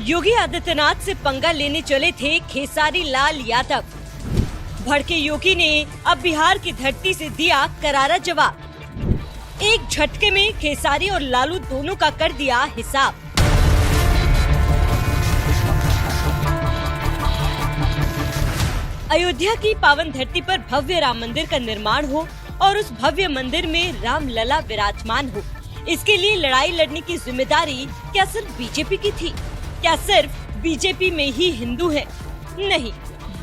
योगी आदित्यनाथ से पंगा लेने चले थे खेसारी लाल यादव। भड़के योगी ने अब बिहार की धरती से दिया करारा जवाब। एक झटके में खेसारी और लालू दोनों का कर दिया हिसाब। अयोध्या की पावन धरती पर भव्य राम मंदिर का निर्माण हो और उस भव्य मंदिर में राम लला विराजमान हो, इसके लिए लड़ाई लड़ने की जिम्मेदारी क्या सिर्फ बीजेपी की थी? क्या सिर्फ बीजेपी में ही हिंदू है? नहीं,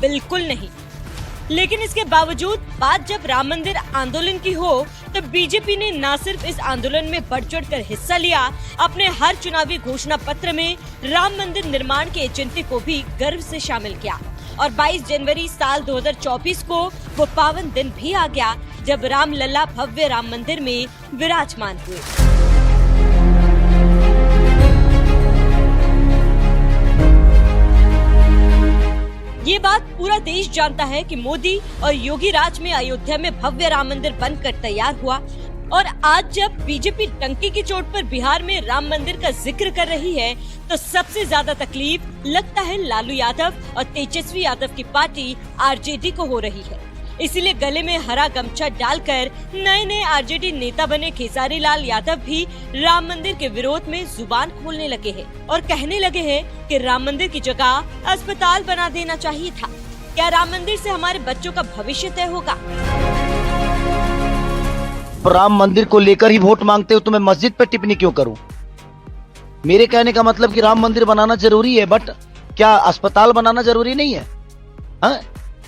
बिल्कुल नहीं। लेकिन इसके बावजूद बात जब राम मंदिर आंदोलन की हो तो बीजेपी ने न सिर्फ इस आंदोलन में बढ़ चढ़ कर हिस्सा लिया, अपने हर चुनावी घोषणा पत्र में राम मंदिर निर्माण के एजेंडे को भी गर्व से शामिल किया। और 22 जनवरी साल 2024 को वो पावन दिन भी आ गया जब राम लला भव्य राम मंदिर में विराजमान हुए। ये बात पूरा देश जानता है कि मोदी और योगी राज में अयोध्या में भव्य राम मंदिर बनकर तैयार हुआ। और आज जब बीजेपी टंकी की चोट पर बिहार में राम मंदिर का जिक्र कर रही है तो सबसे ज्यादा तकलीफ लगता है लालू यादव और तेजस्वी यादव की पार्टी आरजेडी को हो रही है। इसीलिए गले में हरा गमछा डालकर नए आरजेडी नेता बने खेसारी लाल यादव भी राम मंदिर के विरोध में जुबान खोलने लगे हैं और कहने लगे हैं कि राम मंदिर की जगह अस्पताल बना देना चाहिए था। क्या राम मंदिर से हमारे बच्चों का भविष्य तय होगा? राम मंदिर को लेकर ही वोट मांगते हो तो मैं मस्जिद पर टिप्पणी क्यों करूं? मेरे कहने का मतलब कि राम मंदिर बनाना जरूरी है, बट क्या अस्पताल बनाना जरूरी नहीं है? हाँ?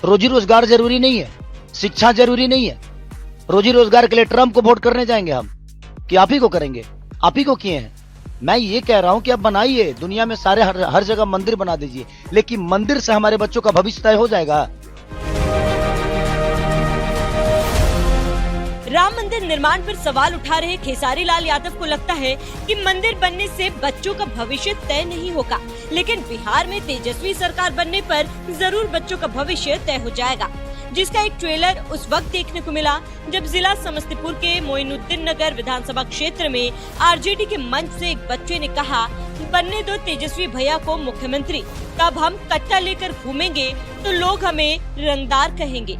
रोजी रोजगार जरूरी नहीं है? शिक्षा जरूरी नहीं है? रोजी रोजगार के लिए ट्रम्प को वोट करने जाएंगे हम कि आप ही को करेंगे? आप ही को किए हैं। मैं ये कह रहा हूं कि अब बनाइए, दुनिया में सारे हर जगह मंदिर बना दीजिए, लेकिन मंदिर से हमारे बच्चों का भविष्य तय हो जाएगा। राम मंदिर निर्माण पर सवाल उठा रहे खेसारी लाल यादव को लगता है कि मंदिर बनने से बच्चों का भविष्य तय नहीं होगा, लेकिन बिहार में तेजस्वी सरकार बनने पर जरूर बच्चों का भविष्य तय हो जाएगा। जिसका एक ट्रेलर उस वक्त देखने को मिला जब जिला समस्तीपुर के मोइनुद्दीन नगर विधानसभा क्षेत्र में आरजेडी के मंच से एक बच्चे ने कहा, बनने दो तेजस्वी भैया को मुख्यमंत्री, तब हम कट्टा लेकर घूमेंगे तो लोग हमें रंगदार कहेंगे।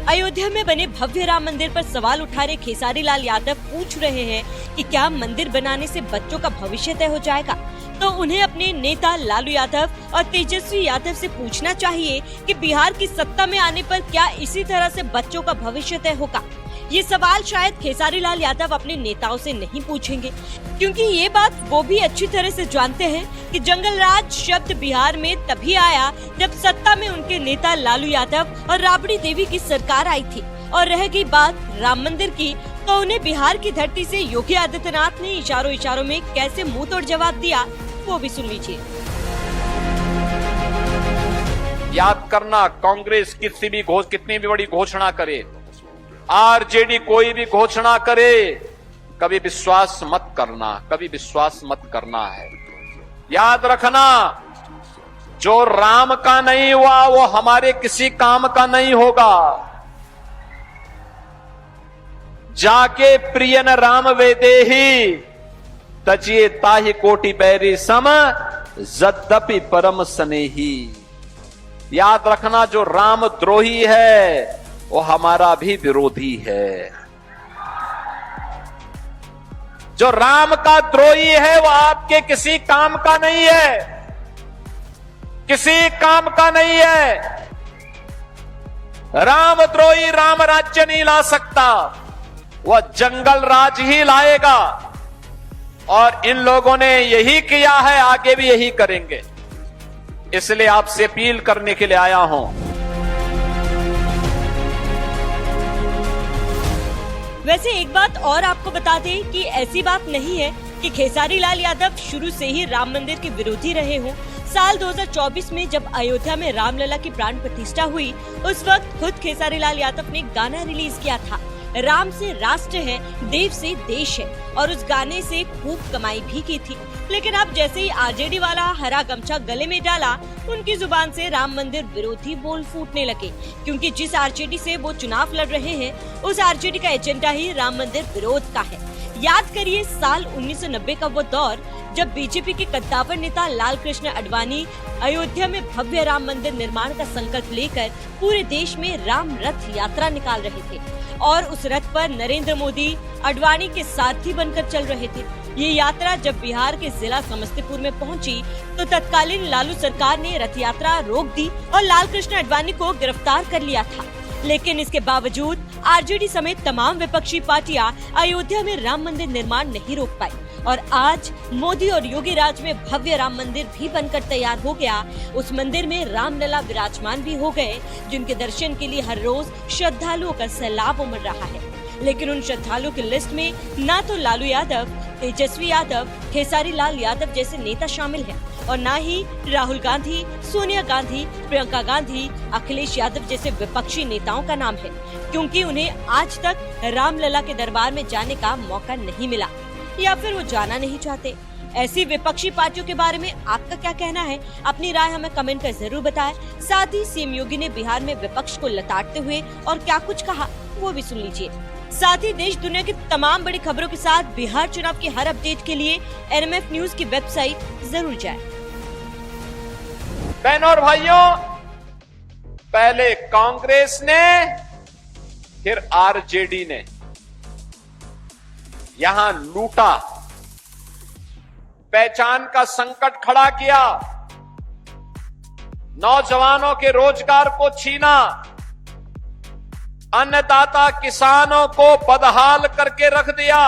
अयोध्या में बने भव्य राम मंदिर पर सवाल उठा रहे खेसारी लाल यादव पूछ रहे हैं कि क्या मंदिर बनाने से बच्चों का भविष्य तय हो जाएगा? तो उन्हें अपने नेता लालू यादव और तेजस्वी यादव से पूछना चाहिए कि बिहार की सत्ता में आने पर क्या इसी तरह से बच्चों का भविष्य तय होगा? ये सवाल शायद खेसारी लाल यादव अपने नेताओं से नहीं पूछेंगे, क्योंकि ये बात वो भी अच्छी तरह से जानते हैं कि जंगल राज शब्द बिहार में तभी आया जब सत्ता में उनके नेता लालू यादव और राबड़ी देवी की सरकार आई थी। और रह गई बात राम मंदिर की, तो उन्हें बिहार की धरती से योगी आदित्यनाथ ने इशारों में कैसे मुंह तोड़ जवाब दिया, वो भी सुन लीजिए। याद करना, कांग्रेस कितनी भी बड़ी घोषणा करे, आरजेडी कोई भी घोषणा करे, कभी विश्वास मत करना, कभी विश्वास मत करना है। याद रखना, जो राम का नहीं हुआ वो हमारे किसी काम का नहीं होगा। जाके प्रियन राम वेदेही तजिए ताहि कोटि बैरी सम जद्यपि परम स्नेही। याद रखना, जो राम द्रोही है वो हमारा भी विरोधी है। जो राम का द्रोही है वो आपके किसी काम का नहीं है, किसी काम का नहीं है। राम द्रोही राम राज्य नहीं ला सकता, वह जंगल राज ही लाएगा। और इन लोगों ने यही किया है, आगे भी यही करेंगे। इसलिए आपसे अपील करने के लिए आया हूं। वैसे एक बात और आपको बता दें कि ऐसी बात नहीं है कि खेसारी लाल यादव शुरू से ही राम मंदिर के विरोधी रहे हों। साल 2024 में जब अयोध्या में रामलला की प्राण प्रतिष्ठा हुई, उस वक्त खुद खेसारी लाल यादव ने गाना रिलीज किया था, राम से राष्ट्र है, देव से देश है, और उस गाने से खूब कमाई भी की थी। लेकिन अब जैसे ही आरजेडी वाला हरा गमछा गले में डाला, उनकी जुबान से राम मंदिर विरोधी बोल फूटने लगे, क्योंकि जिस आरजेडी से वो चुनाव लड़ रहे हैं, उस आरजेडी का एजेंडा ही राम मंदिर विरोध का है। याद करिए साल 1990 का वो दौर जब बीजेपी के कद्दावर नेता लाल कृष्ण आडवाणी अयोध्या में भव्य राम मंदिर निर्माण का संकल्प लेकर पूरे देश में राम रथ यात्रा निकाल रहे थे, और उस रथ पर नरेंद्र मोदी आडवाणी के सारथी बनकर चल रहे थे। ये यात्रा जब बिहार के जिला समस्तीपुर में पहुंची, तो तत्कालीन लालू सरकार ने रथ यात्रा रोक दी और लाल कृष्ण आडवाणी को गिरफ्तार कर लिया था। लेकिन इसके बावजूद आरजेडी समेत तमाम विपक्षी पार्टियां अयोध्या में राम मंदिर निर्माण नहीं रोक पाई, और आज मोदी और योगी राज में भव्य राम मंदिर भी बनकर तैयार हो गया। उस मंदिर में रामलला विराजमान भी हो गए, जिनके दर्शन के लिए हर रोज श्रद्धालुओं का सैलाब उमड़ रहा है। लेकिन उन श्रद्धालुओं की लिस्ट में ना तो लालू यादव, तेजस्वी यादव, खेसारी लाल यादव जैसे नेता शामिल हैं, और ना ही राहुल गांधी, सोनिया गांधी, प्रियंका गांधी, अखिलेश यादव जैसे विपक्षी नेताओं का नाम है, क्योंकि उन्हें आज तक रामलला के दरबार में जाने का मौका नहीं मिला, या फिर वो जाना नहीं चाहते। ऐसी विपक्षी पार्टियों के बारे में आपका क्या कहना है? अपनी राय हमें कमेंट कर जरूर बताएं। साथ ही सीएम योगी ने बिहार में विपक्ष को लताड़ते हुए और क्या कुछ कहा, वो भी सुन लीजिए। साथ ही देश दुनिया की तमाम बड़ी खबरों के साथ बिहार चुनाव की हर अपडेट के लिए NMF न्यूज की वेबसाइट जरूर जाएं। बहनों और भाइयों, पहले कांग्रेस ने, फिर आरजेडी ने यहां लूटा, पहचान का संकट खड़ा किया, नौजवानों के रोजगार को छीना, अन्नदाता किसानों को बदहाल करके रख दिया,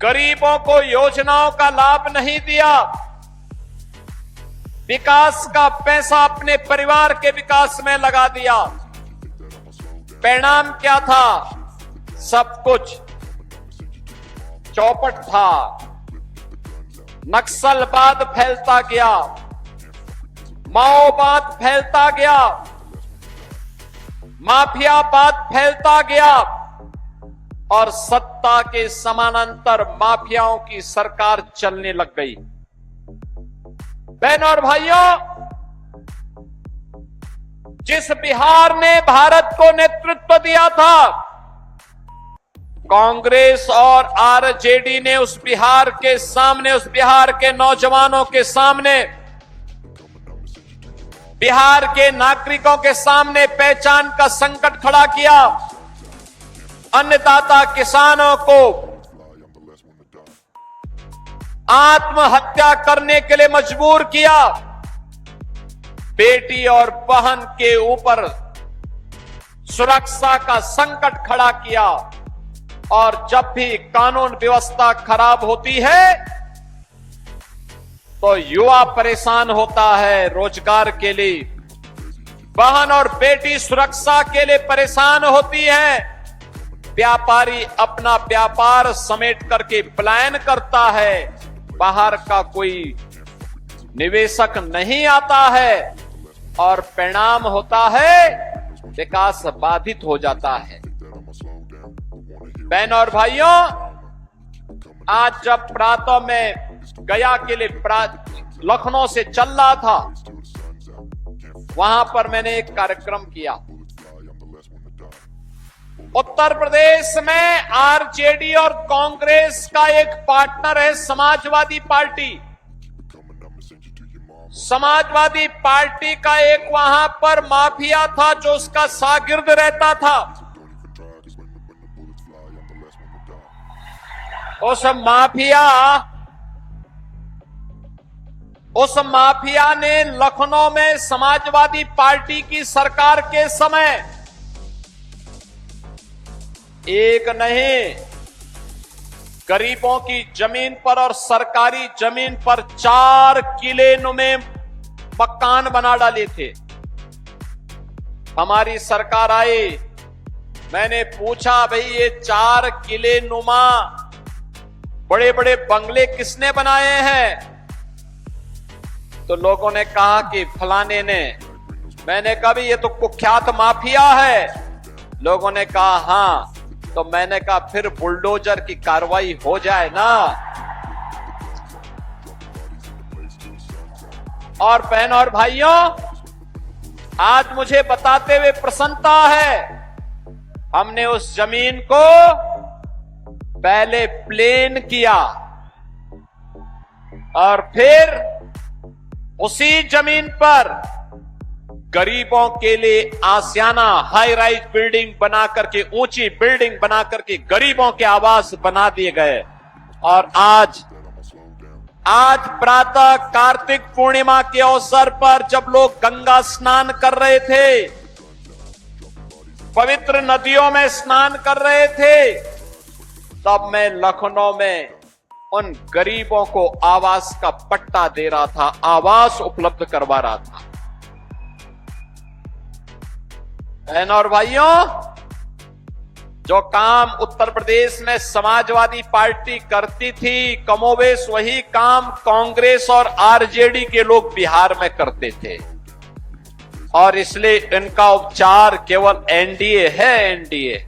गरीबों को योजनाओं का लाभ नहीं दिया, विकास का पैसा अपने परिवार के विकास में लगा दिया। परिणाम क्या था? सब कुछ चौपट था, नक्सलवाद फैलता गया, माओवाद फैलता गया, माफियावाद फैलता गया, और सत्ता के समानांतर माफियाओं की सरकार चलने लग गई। बहनों और भाइयों, जिस बिहार ने भारत को नेतृत्व दिया था, कांग्रेस और आरजेडी ने उस बिहार के सामने, उस बिहार के नौजवानों के सामने, बिहार के नागरिकों के सामने पहचान का संकट खड़ा किया, अन्नदाता किसानों को आत्महत्या करने के लिए मजबूर किया, बेटी और बहन के ऊपर सुरक्षा का संकट खड़ा किया, और जब भी कानून व्यवस्था खराब होती है तो युवा परेशान होता है रोजगार के लिए, बहन और बेटी सुरक्षा के लिए परेशान होती है, व्यापारी अपना व्यापार समेट करके पलायन करता है, बाहर का कोई निवेशक नहीं आता है, और परिणाम होता है विकास बाधित हो जाता है। बहनों और भाइयों, आज जब प्रातः में गया के लिए लखनऊ से चल रहा था, वहां पर मैंने एक कार्यक्रम किया। उत्तर प्रदेश में आरजेडी और कांग्रेस का एक पार्टनर है समाजवादी पार्टी। समाजवादी पार्टी का एक वहां पर माफिया था जो उसका शागिर्द रहता था। उस माफिया ने लखनऊ में समाजवादी पार्टी की सरकार के समय एक नहीं, गरीबों की जमीन पर और सरकारी जमीन पर 4 किले नुमे मकान बना डाले थे। हमारी सरकार आई, मैंने पूछा भाई ये 4 किले नुमा बड़े बड़े बंगले किसने बनाए हैं? तो लोगों ने कहा कि फलाने ने। मैंने कहा भी ये तो कुख्यात माफिया है। लोगों ने कहा हाँ। तो मैंने कहा फिर बुलडोजर की कार्रवाई हो जाए ना। और बहनों और भाइयों, आज मुझे बताते हुए प्रसन्नता है, हमने उस जमीन को पहले प्लेन किया और फिर उसी जमीन पर गरीबों के लिए आसियाना हाई राइज बिल्डिंग बना करके, ऊंची बिल्डिंग बना करके गरीबों के आवास बना दिए गए। और आज प्रातः कार्तिक पूर्णिमा के अवसर पर जब लोग गंगा स्नान कर रहे थे, पवित्र नदियों में स्नान कर रहे थे, तब मैं लखनऊ में उन गरीबों को आवास का पट्टा दे रहा था, आवास उपलब्ध करवा रहा था। बहनों और भाइयों, जो काम उत्तर प्रदेश में समाजवादी पार्टी करती थी, कमोबेश वही काम कांग्रेस और आरजेडी के लोग बिहार में करते थे। और इसलिए इनका उपचार केवल एनडीए है, एनडीए।